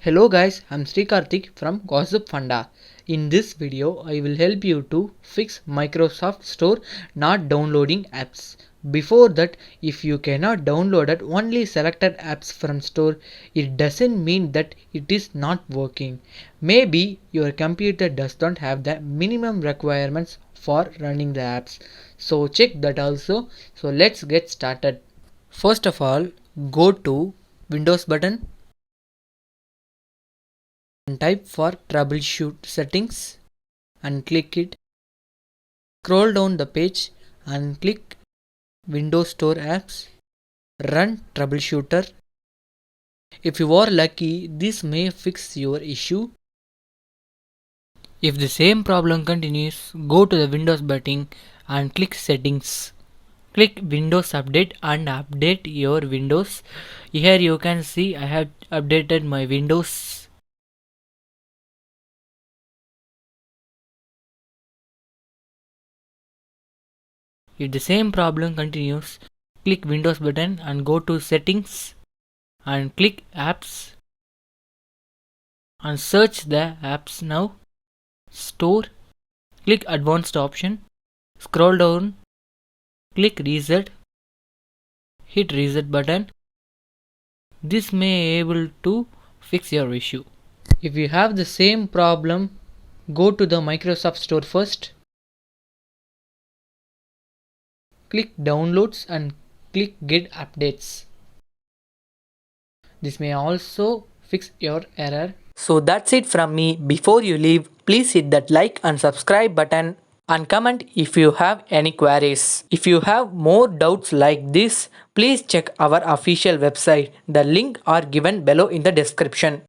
Hello guys, I'm Sri Karthik from Gossipfunda. In this video, I will help you to fix Microsoft Store not downloading apps. Before that, if you cannot download only selected apps from store, it doesn't mean that it is not working. Maybe your computer does not have the minimum requirements for running the apps. So check that also. So let's get started. First of all, go to Windows button and type for troubleshoot settings and click it. Scroll down the page and click Windows Store apps. Run troubleshooter. If you are lucky, this may fix your issue. If the same problem continues, go to the Windows button and click settings. Click Windows Update and update your Windows. Here you can see I have updated my Windows. If the same problem continues, click Windows button and go to settings and click apps and search the apps now. Store, click advanced option, scroll down, click reset, hit reset button. This may able to fix your issue. If you have the same problem, go to the Microsoft Store first. Click downloads and click get updates. This may also fix your error. So that's it from me. Before you leave, please hit that like and subscribe button and comment if you have any queries. If you have more doubts like this, please check our official website. The link are given below in the description.